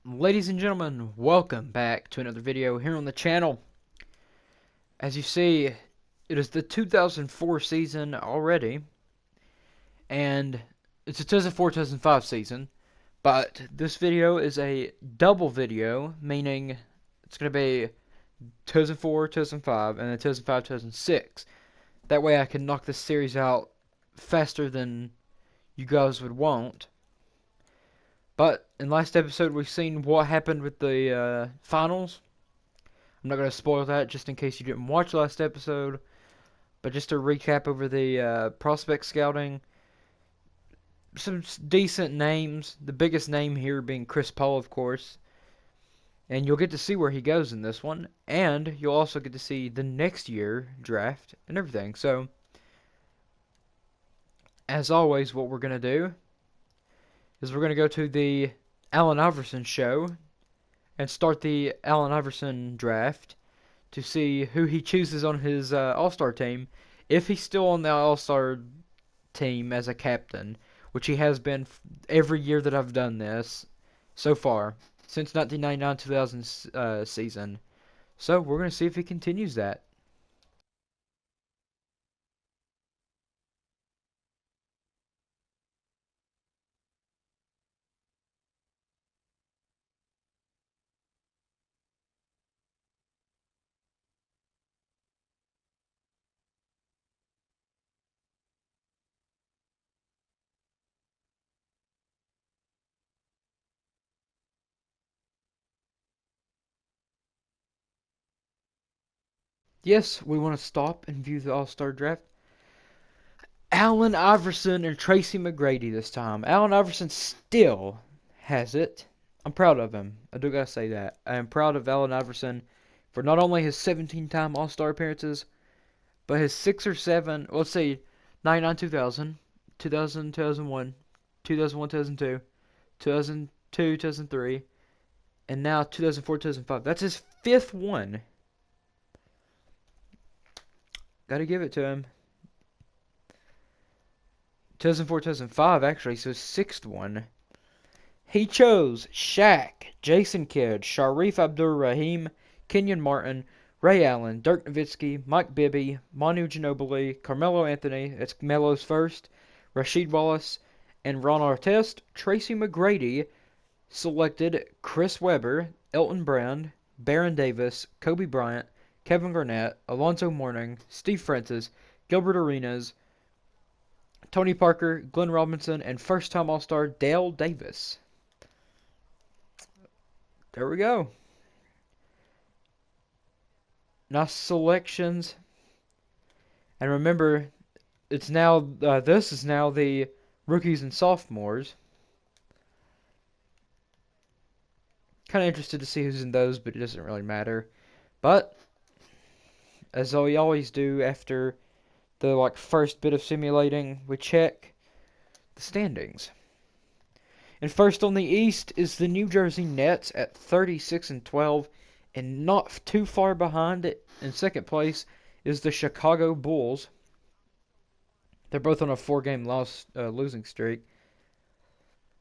Ladies and gentlemen, welcome back to another video here on the channel. As you see, it is the 2004 season already, and it's a 2004-2005 season, but this video is a double video, meaning it's going to be 2004, 2005, and then 2005, 2006. That way I can knock this series out faster than you guys would want. But in last episode, we've seen what happened with the finals. I'm not going to spoil that just in case you didn't watch last episode. But just to recap over the prospect scouting, some decent names. The biggest name here being Chris Paul, of course. And you'll get to see where he goes in this one. And you'll also get to see the next year draft and everything. So, as always, what we're going to do is we're going to go to the Allen Iverson show and start the Allen Iverson draft to see who he chooses on his All-Star team, if he's still on the All-Star team as a captain, which he has been every year that I've done this so far, since 1999-2000 season. So we're going to see if he continues that. Yes, we want to stop and view the All-Star draft. Allen Iverson and TRACY McGrady this time. Allen Iverson still has it. I'm proud of him. I do gotta say that. I am proud of Allen Iverson for not only his 17-time All-Star appearances, but his 6 or 7, well, let's see, 99, 2000, 2000, 2001, 2001, 2002, 2002, 2003, and now 2004, 2005. That's his 5th one. Gotta give it to him. 2004, 2005, actually, so his 6th one. He chose Shaq, Jason Kidd, Sharif Abdur-Rahim, Kenyon Martin, Ray Allen, Dirk Nowitzki, Mike Bibby, Manu Ginobili, Carmelo Anthony, that's Melo's first, Rasheed Wallace, and Ron Artest. TRACY McGrady selected Chris Webber, Elton Brand, Baron Davis, Kobe Bryant, Kevin Garnett, Alonzo Mourning, Steve Francis, Gilbert Arenas, Tony Parker, Glenn Robinson, and first-time All-Star Dale Davis. There we go. Nice selections. And remember, it's now this is now the rookies and sophomores. Kind of interested to see who's in those, but it doesn't really matter. But as we always do after the first bit of simulating, we check the standings. And first on the East is the New Jersey Nets at 36-12, and not too far behind it in second place is the Chicago Bulls. They're both on a 4-game losing streak.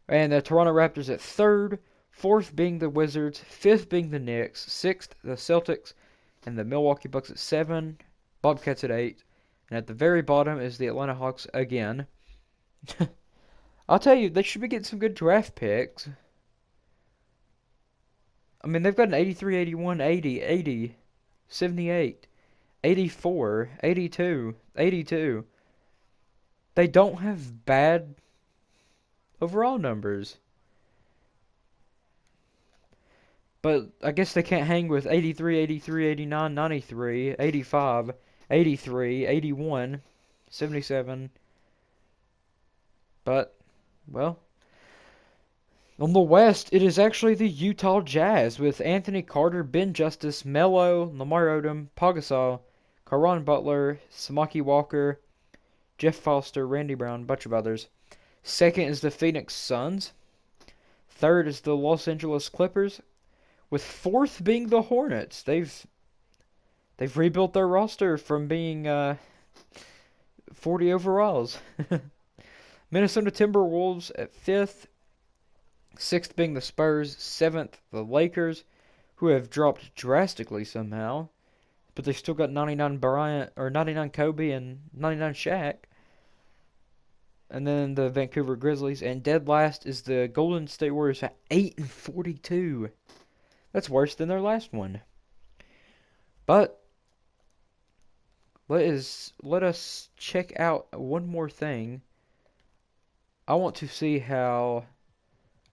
And the Toronto Raptors at third, fourth being the Wizards, fifth being the Knicks, sixth the Celtics, and the Milwaukee Bucks at 7, Bobcats at 8, and at the very bottom is the Atlanta Hawks again. I'll tell you, they should be getting some good draft picks. I mean, they've got an 83, 81, 80, 80, 78, 84, 82, 82. They don't have bad overall numbers. But I guess they can't hang with 83, 83, 89, 93, 85, 83, 81, 77. But, well, on the West, it is actually the Utah Jazz with Anthony Carter, Ben Justice, Melo, Lamar Odom, Pau Gasol, Caron Butler, Samaki Walker, Jeff Foster, Randy Brown, a bunch of others. Second is the Phoenix Suns. Third is the Los Angeles Clippers, with fourth being the Hornets. They've rebuilt their roster from being 40 overalls. Minnesota Timberwolves at fifth. Sixth being the Spurs. Seventh, the Lakers, who have dropped drastically somehow, but they still got 99 Bryant or 99 Kobe and 99 Shaq. And then the Vancouver Grizzlies, and dead last is the Golden State Warriors at 8-42. That's worse than their last one. But let us check out one more thing. I want to see how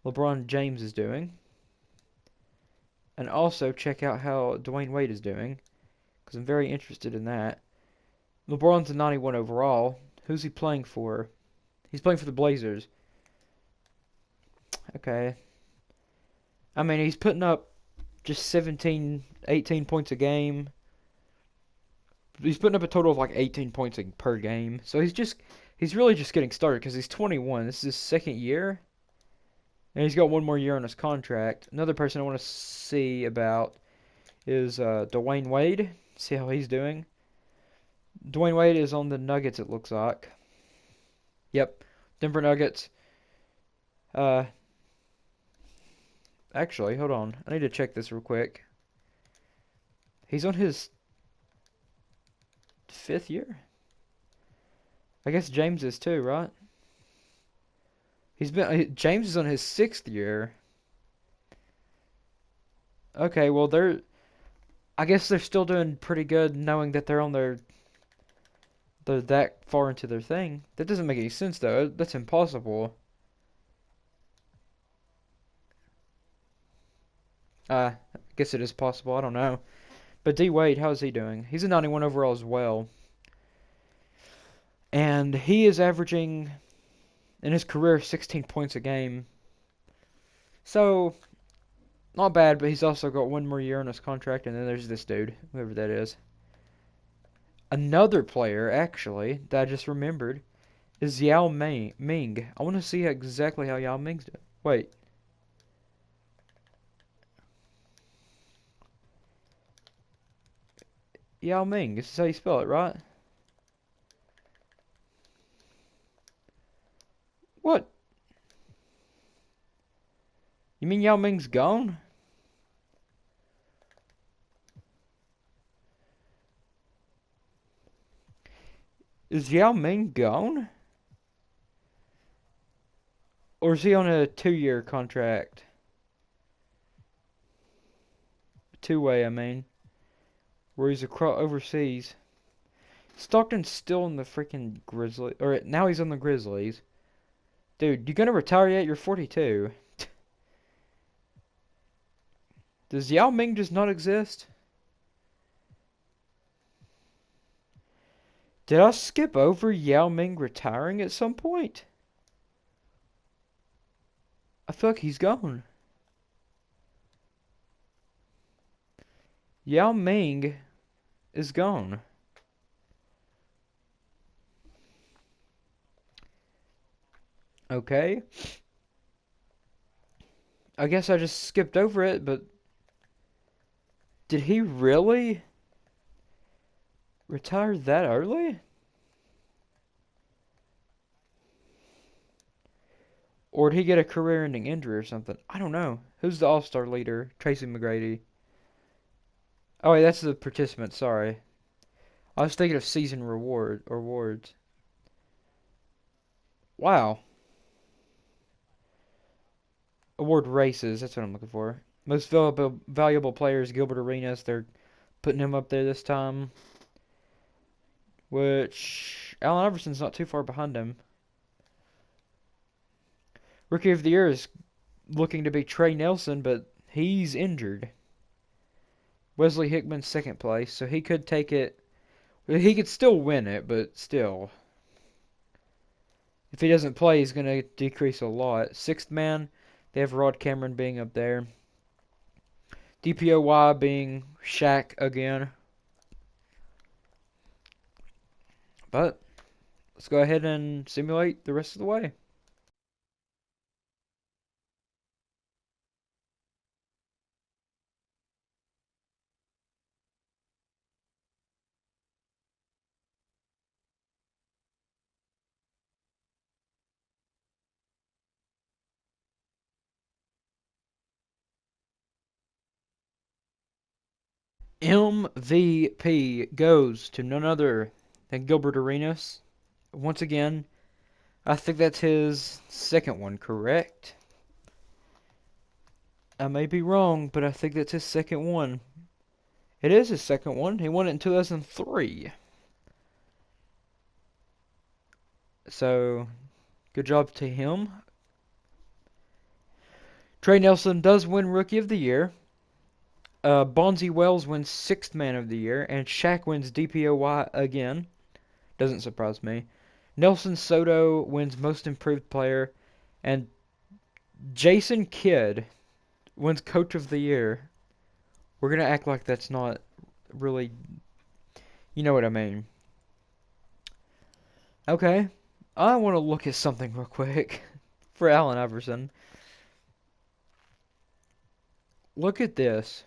LeBron James is doing, and also check out how Dwayne Wade is doing, because I'm very interested in that. LeBron's a 91 overall. Who's he playing for? He's playing for the Blazers. Okay. I mean, he's putting up just 17, 18 points a game. He's putting up a total of like 18 points per game. So he's really just getting started because he's 21. This is his second year. And he's got one more year on his contract. Another person I want to see about is Dwayne Wade. See how he's doing. Dwayne Wade is on the Nuggets, it looks like. Yep, Denver Nuggets. Uh, Actually, hold on. I need to check this real quick. He's on his fifth year? I guess James is too, right? James is on his sixth year. Okay, well I guess they're still doing pretty good knowing that they're that far into their thing. That doesn't make any sense though. That's impossible. I guess it is possible. I don't know. But D Wade, how is he doing? He's a 91 overall as well. And he is averaging in his career 16 points a game. So, not bad, but he's also got one more year on his contract. And then there's this dude, whoever that is. Another player, actually, that I just remembered is Yao Ming. I want to see exactly how Yao Ming's doing. Wait. Yao Ming. This is how you spell it, right? What? You mean Yao Ming's gone? Is Yao Ming gone? Or is he on a 2-year contract? Two-way, I mean. Where he's across overseas. Stockton's still in the freaking Grizzlies. Or now he's on the Grizzlies. Dude, you gonna retire yet? You're 42. Does Yao Ming just not exist? Did I skip over Yao Ming retiring at some point? I feel like he's gone. Yao Ming is gone. Okay. I guess I just skipped over it, but did he really retire that early? Or did he get a career-ending injury or something? I don't know. Who's the All-Star leader? Tracy McGrady. Oh, wait, that's the participant. Sorry. I was thinking of season awards. Wow. Award races. That's what I'm looking for. Most valuable players, Gilbert Arenas. They're putting him up there this time. Which Allen Iverson's not too far behind him. Rookie of the Year is looking to be Trey Nelson, but he's injured. Wesley Hickman's second place, so he could take it. He could still win it, but still. If he doesn't play, he's going to decrease a lot. Sixth man, they have Rod Cameron being up there. DPOY being Shaq again. But let's go ahead and simulate the rest of the way. MVP goes to none other than Gilbert Arenas. Once again, I think that's his second one, correct? I may be wrong, but I think that's his second one. It is his second one. He won it in 2003. So, good job to him. Trey Nelson does win Rookie of the Year. Bonzi Wells wins Sixth Man of the Year. And Shaq wins DPOY again. Doesn't surprise me. Nelson Soto wins Most Improved Player. And Jason Kidd wins Coach of the Year. We're going to act like that's not really... You know what I mean. Okay. I want to look at something real quick for Allen Iverson. Look at this.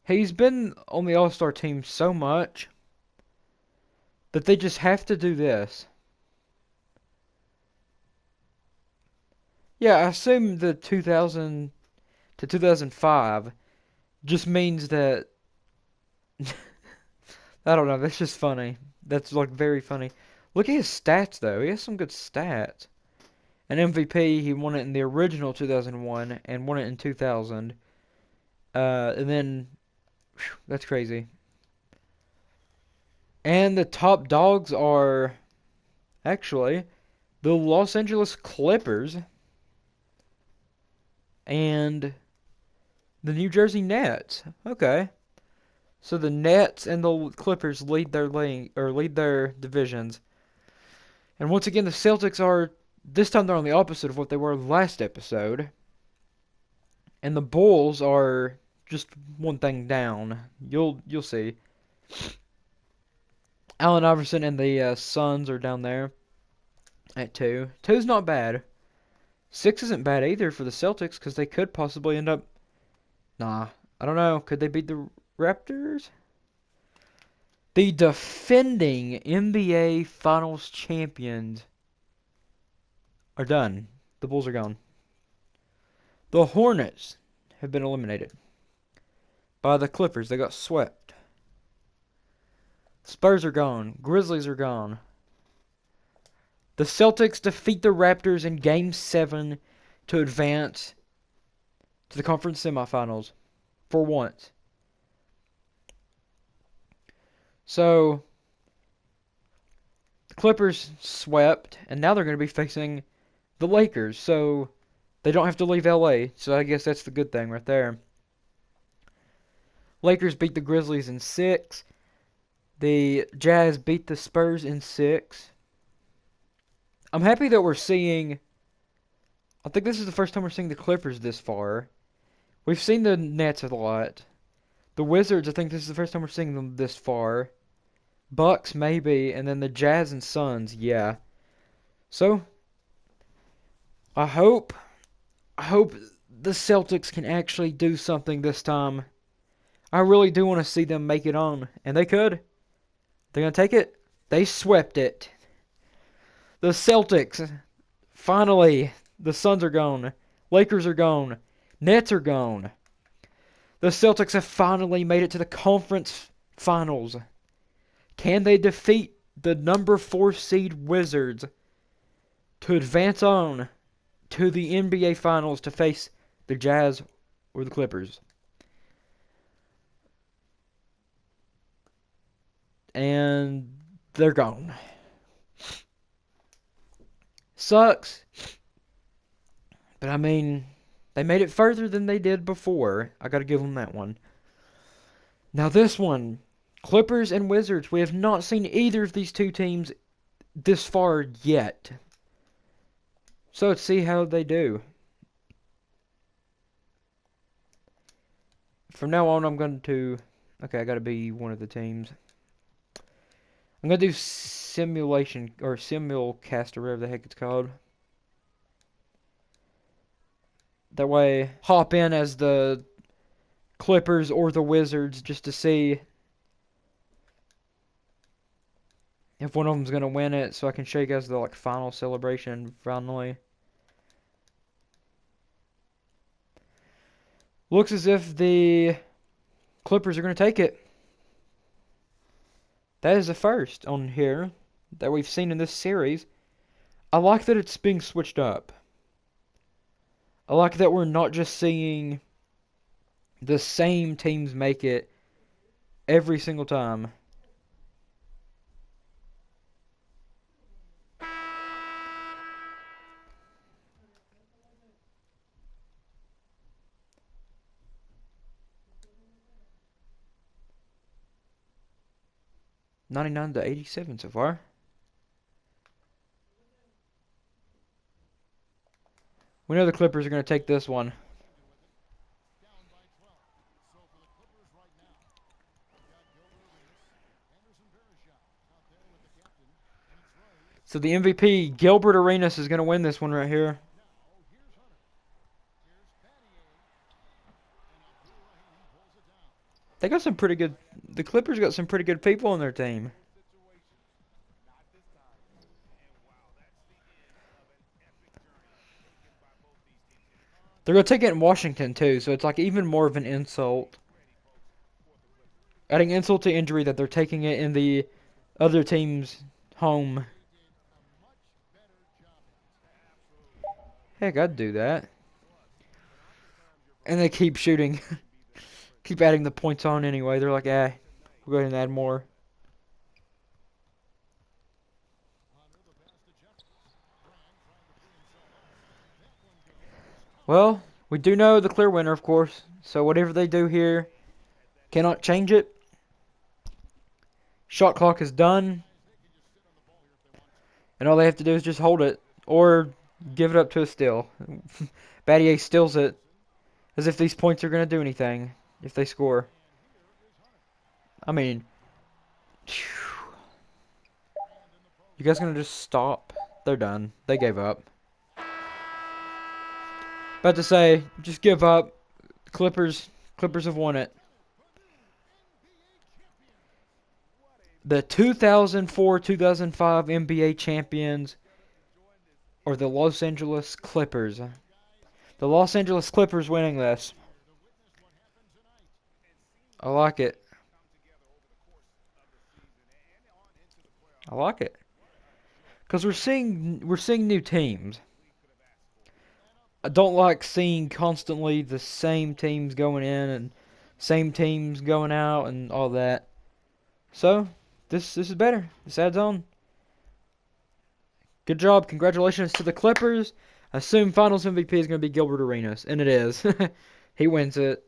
He's been on the All-Star team so much that they just have to do this. Yeah, I assume the 2000 to 2005 just means that... I don't know, that's just funny. That's like very funny. Look at his stats though. He has some good stats. An MVP, he won it in the original 2001 and won it in 2000. And then, whew, that's crazy. And the top dogs are actually the Los Angeles Clippers and the New Jersey Nets. Okay. So the Nets and the Clippers lead their lead their divisions. And once again, the Celtics are this time they're on the opposite of what they were last episode. And the Bulls are just one thing down. You'll see. Allen Iverson and the Suns are down there at 2. 2's not bad. 6 isn't bad either for the Celtics because they could possibly end up... Nah, I don't know. Could they beat the Raptors? The defending NBA Finals champions are done. The Bulls are gone. The Hornets have been eliminated by the Clippers. They got swept. Spurs are gone. Grizzlies are gone. The Celtics defeat the Raptors in Game 7 to advance to the conference semifinals for once. So, the Clippers swept, and now they're going to be facing the Lakers. So, they don't have to leave LA. So, I guess that's the good thing right there. Lakers beat the Grizzlies in 6. The Jazz beat the Spurs in 6. I'm happy that we're seeing... I think this is the first time we're seeing the Clippers this far. We've seen the Nets a lot. The Wizards, I think this is the first time we're seeing them this far. Bucks, maybe. And then the Jazz and Suns, yeah. So, I hope the Celtics can actually do something this time. I really do want to see them make it on. And they could. They're going to take it. They swept it. The Celtics, finally, the Suns are gone. Lakers are gone. Nets are gone. The Celtics have finally made it to the conference finals. Can they defeat the number 4 seed Wizards to advance on to the NBA finals to face the Jazz or the Clippers? And they're gone. Sucks. But I mean, they made it further than they did before. I gotta give them that one. Now this one, Clippers and Wizards. We have not seen either of these two teams this far yet. So let's see how they do. From now on, I'm going to... Okay, I gotta be one of the teams. I'm going to do simulation, or simulcast, or whatever the heck it's called. That way, hop in as the Clippers or the Wizards just to see if one of them's going to win it, so I can show you guys the final celebration finally. Looks as if the Clippers are going to take it. That is the first on here that we've seen in this series. I like that it's being switched up. I like that we're not just seeing the same teams make it every single time. $99 to $87 so far. We know the Clippers are going to take this one. So the MVP, Gilbert Arenas, is going to win this one right here. They got some pretty good... The Clippers got some pretty good people on their team. They're going to take it in Washington, too, so it's like even more of an insult. Adding insult to injury that they're taking it in the other team's home. Heck, I'd do that. And they keep shooting. Keep adding the points on anyway. They're like, we'll go ahead and add more. Well, we do know the clear winner, of course. So whatever they do here, cannot change it. Shot clock is done. And all they have to do is just hold it. Or give it up to a steal. Battier steals it. As if these points are going to do anything. If they score. I mean. You guys going to just stop? They're done. They gave up. About to say, just give up. Clippers have won it. The 2004-2005 NBA champions are the Los Angeles Clippers. The Los Angeles Clippers winning this. I like it. I like it. Because we're seeing new teams. I don't like seeing constantly the same teams going in and same teams going out and all that. So, this is better. This adds on. Good job. Congratulations to the Clippers. I assume Finals MVP is going to be Gilbert Arenas. And it is. He wins it.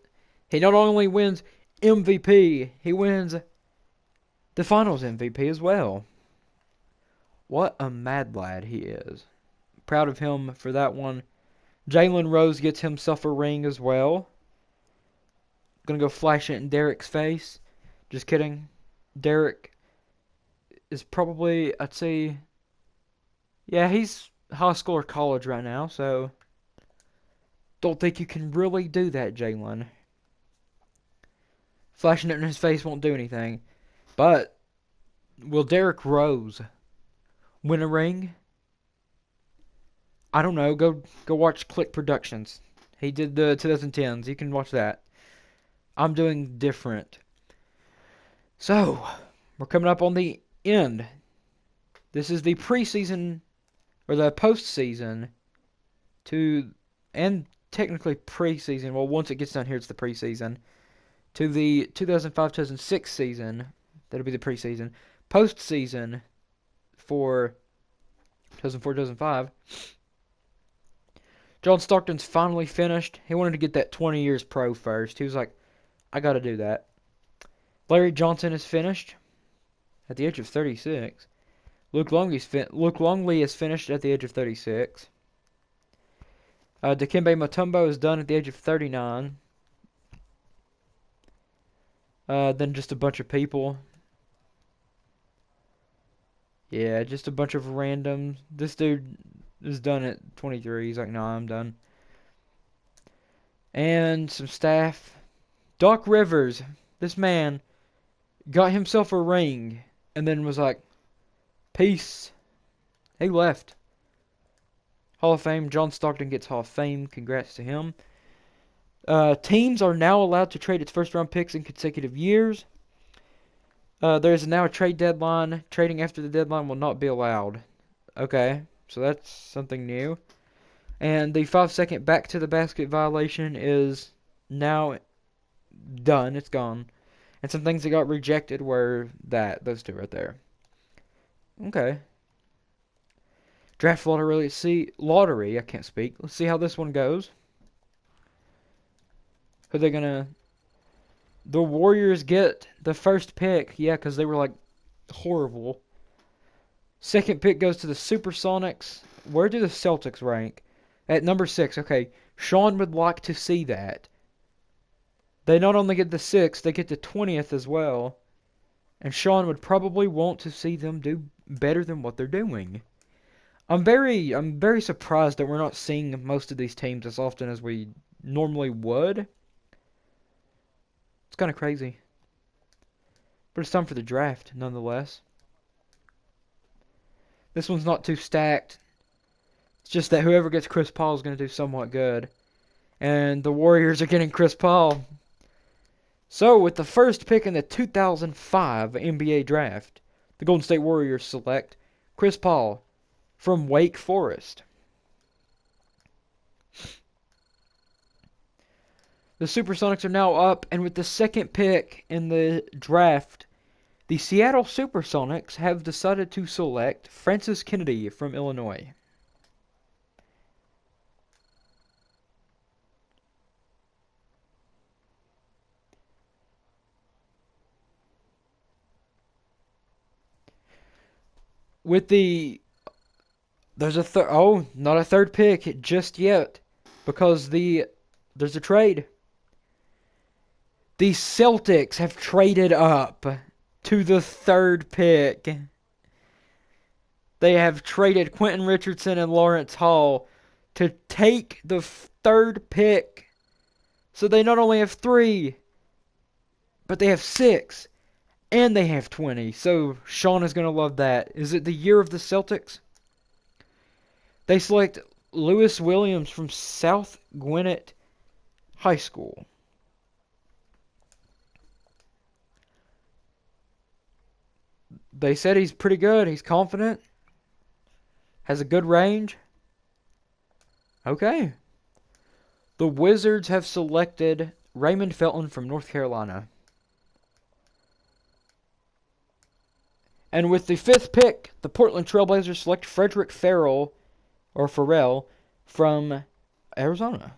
He not only wins MVP, he wins the Finals MVP as well. What a mad lad he is. Proud of him for that one. Jalen Rose gets himself a ring as well. Gonna go flash it in Derek's face. Just kidding. Derek is probably, I'd say, yeah, he's high school or college right now, so don't think you can really do that, Jalen. Flashing it in his face won't do anything. But will Derek Rose win a ring? I don't know. Go watch Click Productions. He did the 2010s. You can watch that. I'm doing different. So, we're coming up on the end. This is the preseason, or the postseason, and technically preseason. Well, once it gets done here, it's the preseason. To the 2005-2006 season. That'll be the preseason. Postseason for 2004-2005. John Stockton's finally finished. He wanted to get that 20 years pro first. He was like, I got to do that. Larry Johnson is finished at the age of 36. Luke Longley is finished at the age of 36. Dikembe Mutombo is done at the age of 39. Then just a bunch of people. Yeah, just a bunch of randoms. This dude is done at 23. He's like, nah, I'm done. And some staff. Doc Rivers, this man, got himself a ring and then was like, peace. He left. Hall of Fame. John Stockton gets Hall of Fame. Congrats to him. Teams are now allowed to trade its first-round picks in consecutive years. There is now a trade deadline. Trading after the deadline will not be allowed. Okay, so that's something new. And the 5-second back to the basket violation is now done. It's gone. And some things that got rejected were those two right there. Okay. Draft lottery. I can't speak. Let's see how this one goes. Who they gonna? The Warriors get the first pick. Yeah, because they were like horrible. Second pick goes to the Supersonics. Where do the Celtics rank? At number 6. Okay, Sean would like to see that. They not only get the 6th, they get the 20th as well. And Sean would probably want to see them do better than what they're doing. I'm very surprised that we're not seeing most of these teams as often as we normally would. It's kind of crazy. But it's time for the draft, nonetheless. This one's not too stacked. It's just that whoever gets Chris Paul is going to do somewhat good. And the Warriors are getting Chris Paul. So, with the first pick in the 2005 NBA Draft, the Golden State Warriors select Chris Paul from Wake Forest. The Supersonics are now up, and with the second pick in the draft, the Seattle Supersonics have decided to select Francis Kennedy from Illinois. There's not a third pick just yet, because there's a trade. The Celtics have traded up to the third pick. They have traded Quentin Richardson and Lawrence Hall to take the third pick. So they not only have 3, but they have 6. And they have 20. So Sean is going to love that. Is it the year of the Celtics? They select Lewis Williams from South Gwinnett High School. They said he's pretty good. He's confident. Has a good range. Okay. The Wizards have selected Raymond Felton from North Carolina. And with the 5th pick, the Portland Trailblazers select Frederick Farrell from Arizona.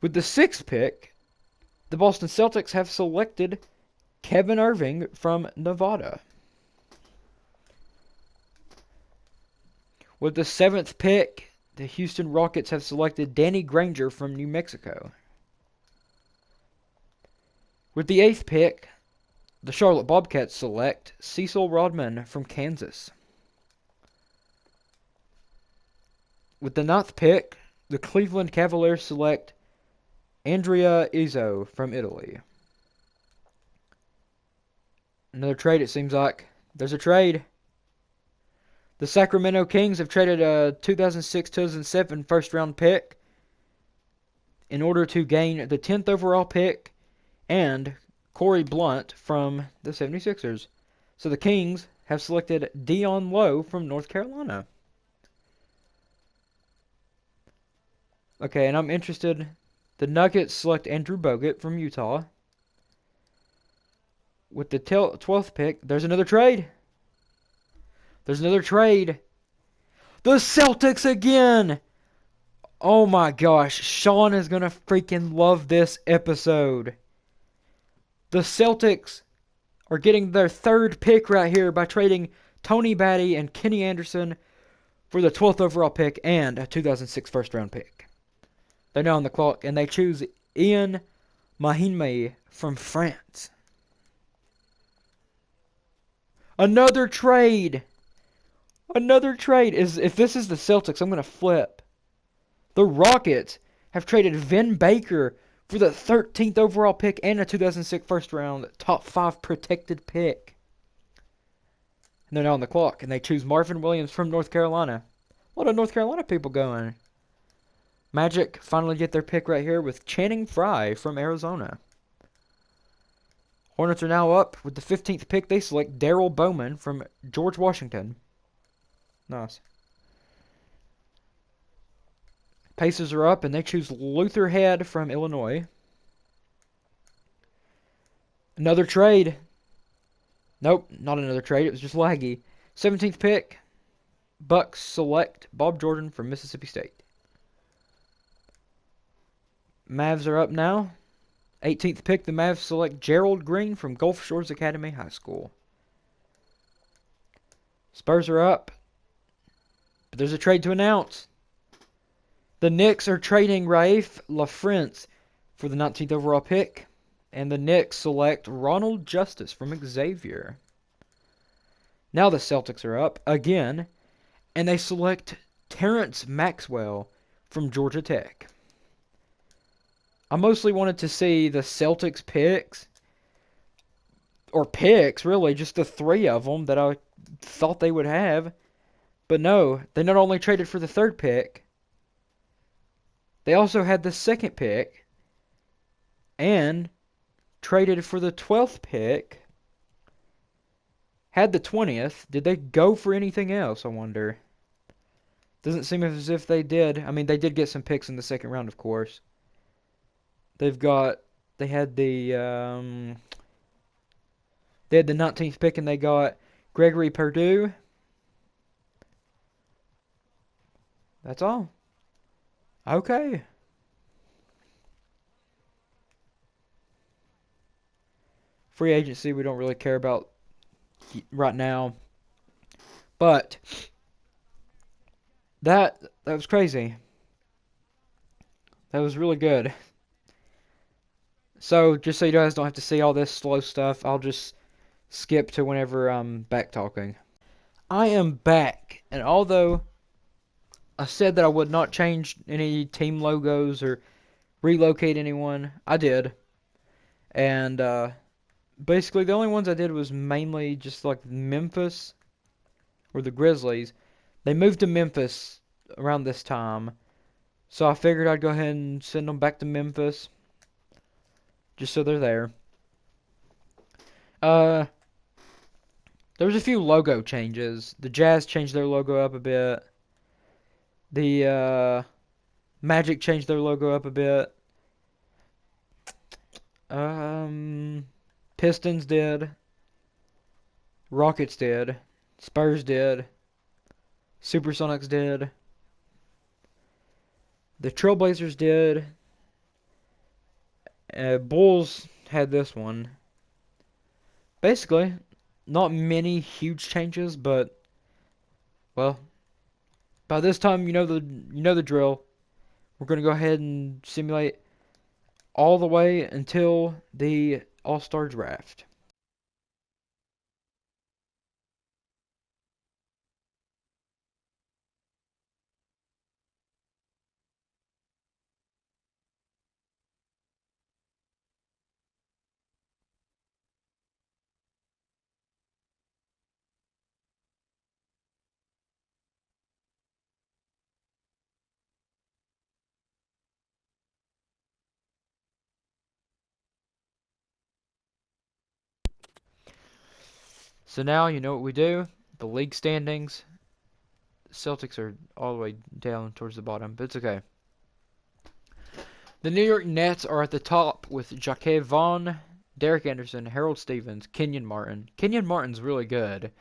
With the 6th pick, the Boston Celtics have selected Kevin Irving from Nevada. With the 7th pick, the Houston Rockets have selected Danny Granger from New Mexico. With the 8th pick, the Charlotte Bobcats select Cecil Rodman from Kansas. With the 9th pick, the Cleveland Cavaliers select Andrea Izzo from Italy. Another trade, it seems like. There's a trade. The Sacramento Kings have traded a 2006-2007 first-round pick in order to gain the 10th overall pick and Corey Blunt from the 76ers. So the Kings have selected Dion Lowe from North Carolina. Okay, and I'm interested. The Nuggets select Andrew Bogut from Utah. With the 12th pick, there's another trade. There's another trade. The Celtics again! Oh my gosh, Sean is going to freaking love this episode. The Celtics are getting their 3rd pick right here by trading Tony Batty and Kenny Anderson for the 12th overall pick and a 2006 first-round pick. They're now on the clock, and they choose Ian Mahinmi from France. Another trade. Another trade. If this is the Celtics, I'm going to flip. The Rockets have traded Vin Baker for the 13th overall pick and a 2006 first round top 5 protected pick. And they're now on the clock, and they choose Marvin Williams from North Carolina. A lot of North Carolina people going. Magic finally get their pick right here with Channing Frye from Arizona. Hornets are now up with the 15th pick. They select Daryl Bowman from George Washington. Nice. Pacers are up, and they choose Luther Head from Illinois. Another trade. Nope, not another trade. It was just laggy. 17th pick. Bucks select Bob Jordan from Mississippi State. Mavs are up now. 18th pick. The Mavs select Gerald Green from Gulf Shores Academy High School. Spurs are up. But there's a trade to announce. The Knicks are trading Raif LaFrance for the 19th overall pick. And the Knicks select Ronald Justice from Xavier. Now the Celtics are up again. And they select Terrence Maxwell from Georgia Tech. I mostly wanted to see the Celtics picks. Or picks, really. Just the three of them that I thought they would have. But no, they not only traded for the third pick, they also had the second pick. And traded for the 12th pick. Had the 20th. Did they go for anything else, I wonder? Doesn't seem as if they did. I mean, they did get some picks in the second round, of course. They had the 19th pick, and they got Gregory Perdue. That's all. Okay. Free agency, we don't really care about right now. But that was crazy. That was really good. So, just so you guys don't have to see all this slow stuff, I'll just skip to whenever I'm back talking. I am back, and although I said that I would not change any team logos or relocate anyone, I did. And basically the only ones I did was mainly just like Memphis or the Grizzlies. They moved to Memphis around this time, so I figured I'd go ahead and send them back to Memphis just so they're there. There was a few logo changes. The Jazz changed their logo up a bit. The Magic changed their logo up a bit. Pistons did. Rockets did. Spurs did. Supersonics did. The Trailblazers did. Bulls had this one. Basically, not many huge changes, but well, by this time you know the drill. We're gonna go ahead and simulate all the way until the All-Star Draft. So now you know what we do. The league standings. The Celtics are all the way down towards the bottom, but it's okay. The New York Nets are at the top with Jacque Vaughn, Derek Anderson, Harold Stevens, Kenyon Martin. Kenyon Martin's really good.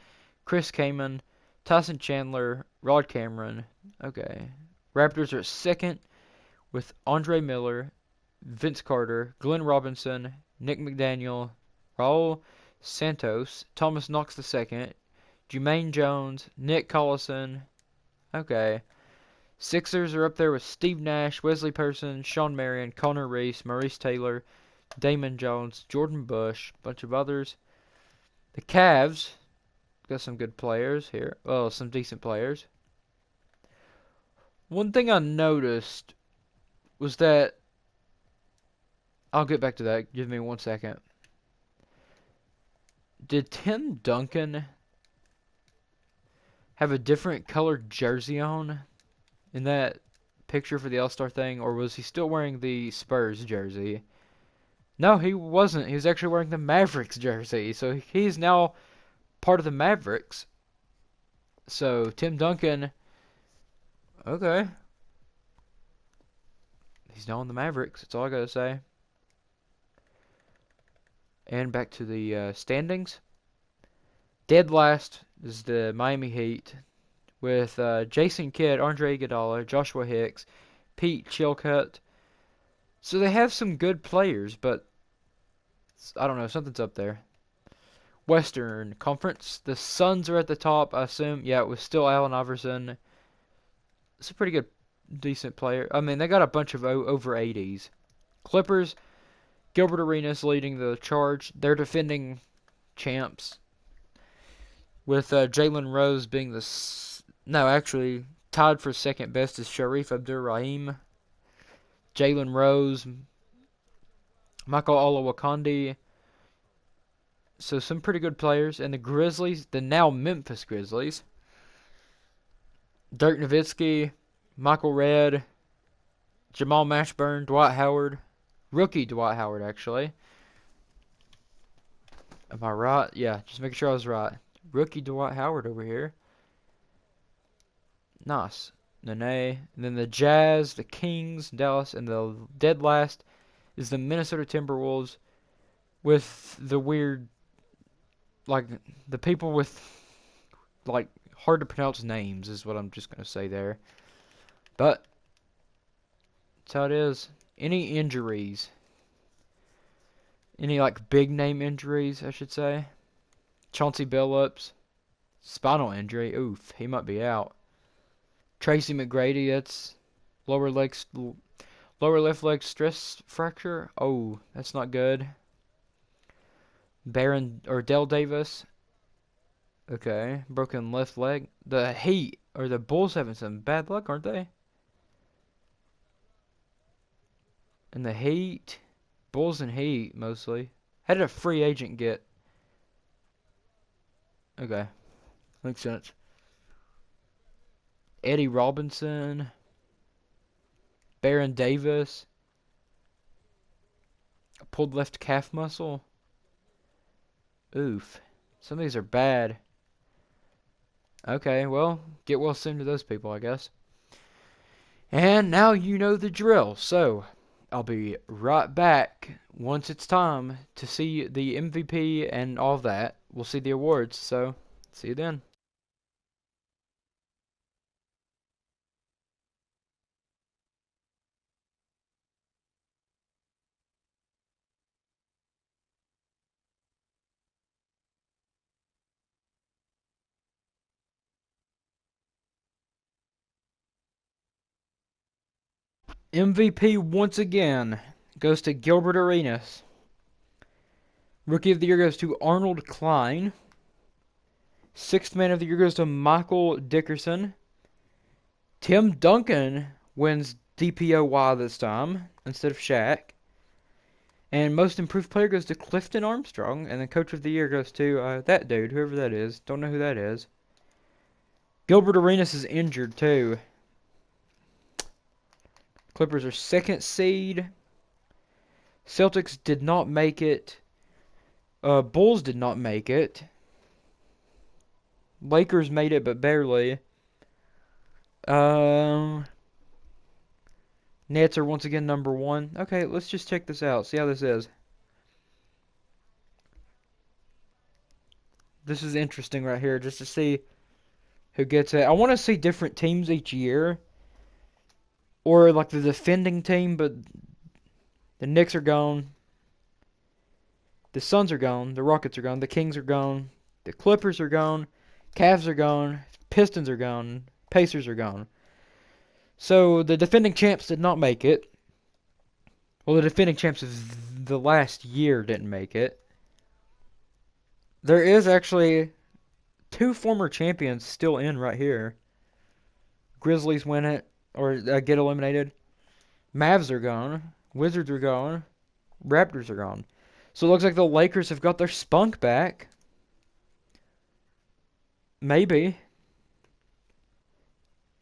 Chris Kaman, Tyson Chandler, Rod Cameron. Okay. Raptors are at second with Andre Miller, Vince Carter, Glenn Robinson, Nick McDaniel, Raul Santos, Thomas Knox II, Jermaine Jones, Nick Collison. Okay. Sixers are up there with Steve Nash, Wesley Person, Sean Marion, Connor Reese, Maurice Taylor, Damon Jones, Jordan Bush, a bunch of others. The Cavs got some good players here. Well, some decent players. One thing I noticed was that I'll get back to that. Give me 1 second. Did Tim Duncan have a different colored jersey on in that picture for the All-Star thing, or was he still wearing the Spurs jersey? No, he wasn't. He was actually wearing the Mavericks jersey. So he's now part of the Mavericks. So Tim Duncan, okay. He's now in the Mavericks. That's all I gotta say. And back to the standings. Dead last is the Miami Heat with Jason Kidd, Andre Iguodala, Joshua Hicks, Pete Chilcutt. So they have some good players, but I don't know, something's up there. Western Conference, the Suns are at the top, I assume. Yeah, it was still Allen Iverson. It's a pretty good, decent player. I mean, they got a bunch of over 80s. Clippers, Gilbert Arenas leading the charge. They're defending champs. With Jalen Rose being the... No, actually, tied for second best is Sharif Abdur-Rahim. Jalen Rose, Michael Olowokandi. So some pretty good players. And the Grizzlies, the now Memphis Grizzlies. Dirk Nowitzki, Michael Redd, Jamal Mashburn, Dwight Howard. Rookie Dwight Howard, actually. Am I right? Yeah, just making sure I was right. Rookie Dwight Howard over here. Nice. Nene. And then the Jazz, the Kings, Dallas, and the dead last is the Minnesota Timberwolves with the weird, like, the people with, like, hard to pronounce names is what I'm just going to say there. But that's how it is. Any injuries? Any, like, big name injuries, I should say? Chauncey Billups. Spinal injury. Oof, he might be out. TRACY McGrady, that's lower left leg stress fracture. Oh, that's not good. Dell Davis. Okay, broken left leg. The Heat or the Bulls having some bad luck, aren't they? And the Heat, Bulls and Heat mostly. How did a free agent get? Okay, makes sense. Eddie Robinson, Baron Davis, pulled left calf muscle. Oof, some of these are bad. Okay, well, get well soon to those people, I guess. And now you know the drill. So, I'll be right back once it's time to see the MVP and all that. We'll see the awards, so see you then. MVP once again goes to Gilbert Arenas. Rookie of the Year goes to Arnold Klein. Sixth Man of the Year goes to Michael Dickerson. Tim Duncan wins DPOY this time instead of Shaq. And Most Improved Player goes to Clifton Armstrong. And then Coach of the Year goes to that dude, whoever that is. Don't know who that is. Gilbert Arenas is injured too. Clippers are second seed. Celtics did not make it. Bulls did not make it. Lakers made it, but barely. Nets are once again number one. Okay, let's just check this out. See how this is. This is interesting right here, just to see who gets it. I want to see different teams each year. Or like the defending team, but the Knicks are gone. The Suns are gone. The Rockets are gone. The Kings are gone. The Clippers are gone. Cavs are gone. Pistons are gone. Pacers are gone. So the defending champs did not make it. Well, the defending champs of the last year didn't make it. There is actually two former champions still in right here. Grizzlies win it or get eliminated. Mavs are gone. Wizards are gone. Raptors are gone. So it looks like the Lakers have got their spunk back. Maybe.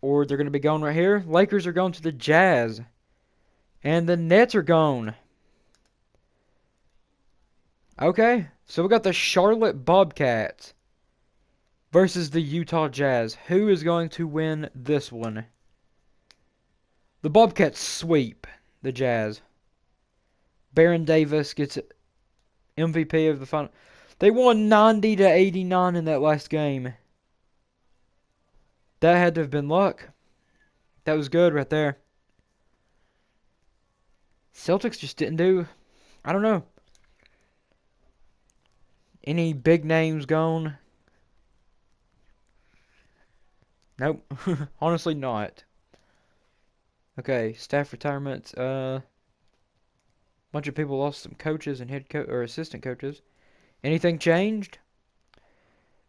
or they're going to be going right here. Lakers are going to the Jazz. And the Nets are gone. Okay, so we got the Charlotte Bobcats versus the Utah Jazz. Who is going to win this one? The Bobcats sweep the Jazz. Baron Davis gets MVP of the final. They won 90-89 in that last game. That had to have been luck. That was good right there. Celtics just didn't do, I don't know. Any big names gone? Nope. Honestly not. Okay, staff retirements. Bunch of people lost some coaches and head coach or assistant coaches. Anything changed?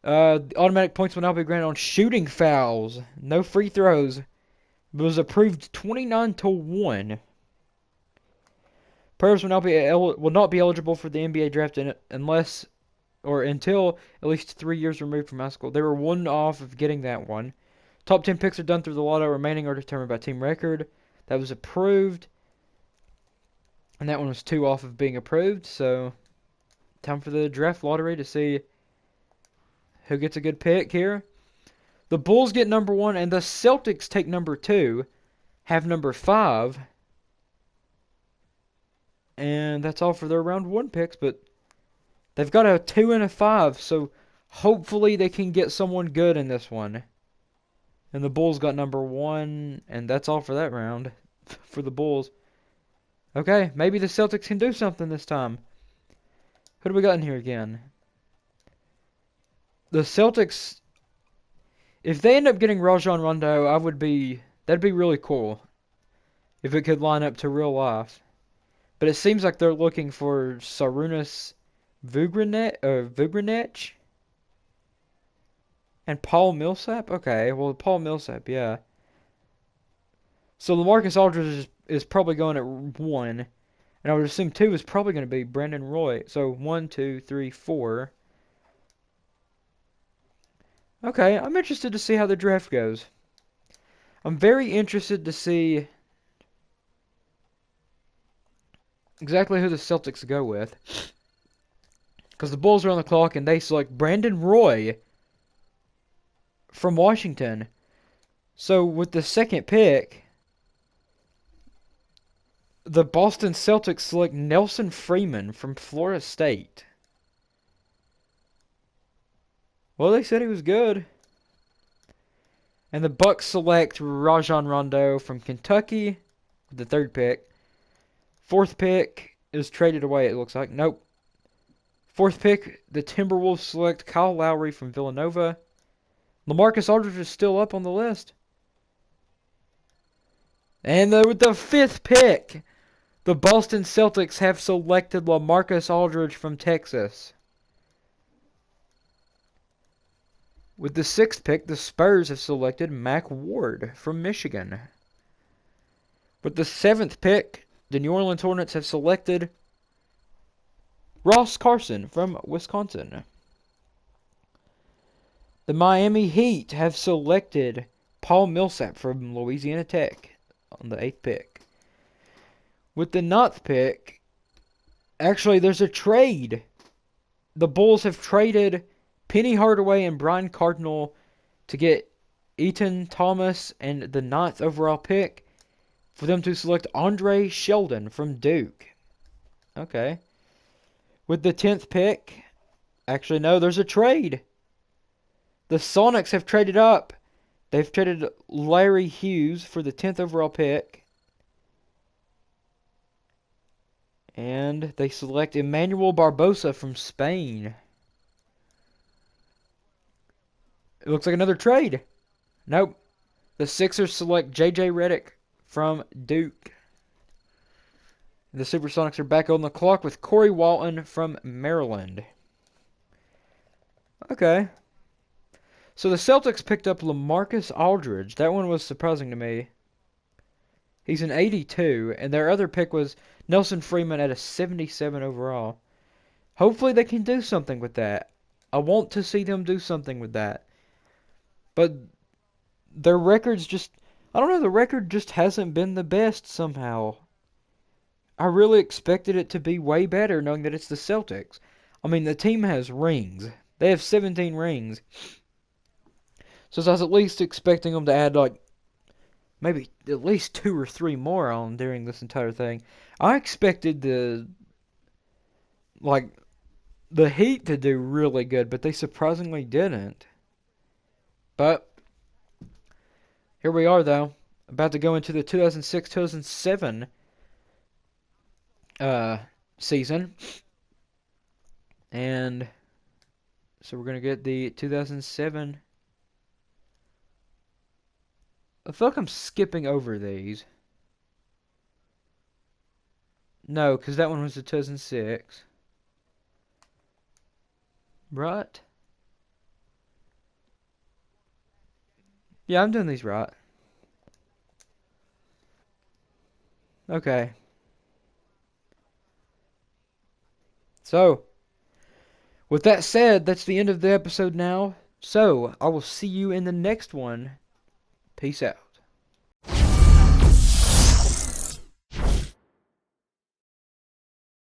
Automatic points will now be granted on shooting fouls. No free throws. It was approved 29-1. Players will not be eligible for the NBA draft unless or until at least 3 years removed from high school. They were one off of getting that one. Top 10 picks are done through the lotto. Remaining are determined by team record. That was approved. And that one was 2 off of being approved. So, time for the draft lottery to see who gets a good pick here. The Bulls get number 1, and the Celtics take number 2, have number 5. And that's all for their round 1 picks, but they've got a 2 and a 5, so hopefully they can get someone good in this one. And the Bulls got number 1, and that's all for that round for the Bulls. Okay, maybe the Celtics can do something this time. Who do we got in here again? The Celtics, if they end up getting Rajon Rondo, that'd be really cool. If it could line up to real life. But it seems like they're looking for Sarunas Vugrinec and Paul Millsap? Okay, well, Paul Millsap, yeah. So LaMarcus Aldridge is probably going at 1. And I would assume 2 is probably going to be Brandon Roy. So 1, 2, 3, 4. Okay, I'm interested to see how the draft goes. I'm very interested to see exactly who the Celtics go with. Because the Bulls are on the clock and they select Brandon Roy from Washington. So with the second pick, the Boston Celtics select Nelson Freeman from Florida State. Well, they said he was good. And the Bucks select Rajon Rondo from Kentucky with the third pick. Fourth pick is traded away, it looks like. Nope. Fourth pick, the Timberwolves select Kyle Lowry from Villanova. LaMarcus Aldridge is still up on the list. And with the fifth pick, the Boston Celtics have selected LaMarcus Aldridge from Texas. With the sixth pick, the Spurs have selected Mac Ward from Michigan. With the seventh pick, the New Orleans Hornets have selected Ross Carson from Wisconsin. The Miami Heat have selected Paul Millsap from Louisiana Tech on the 8th pick. With the 9th pick, actually there's a trade. The Bulls have traded Penny Hardaway and Brian Cardinal to get Eaton Thomas and the 9th overall pick for them to select Andre Sheldon from Duke. Okay. With the 10th pick, actually no, there's a trade. The Sonics have traded up. They've traded Larry Hughes for the 10th overall pick. And they select Emmanuel Barbosa from Spain. It looks like another trade. Nope. The Sixers select J.J. Redick from Duke. The Supersonics are back on the clock with Corey Walton from Maryland. Okay. So the Celtics picked up LaMarcus Aldridge. That one was surprising to me. He's an 82, and their other pick was Nelson Freeman at a 77 overall. Hopefully they can do something with that. I want to see them do something with that. But their record's just, I don't know, the record just hasn't been the best somehow. I really expected it to be way better knowing that it's the Celtics. I mean, the team has rings. They have 17 rings. So I was at least expecting them to add, like, maybe at least 2 or 3 more on during this entire thing. I expected like, the Heat to do really good, but they surprisingly didn't. But here we are, though, about to go into the 2006-2007 season. And so we're going to get the 2007. I feel like I'm skipping over these. No, because that one was the 2006. Right? Yeah, I'm doing these right. Okay. So, with that said, that's the end of the episode now. So, I will see you in the next one. Peace out.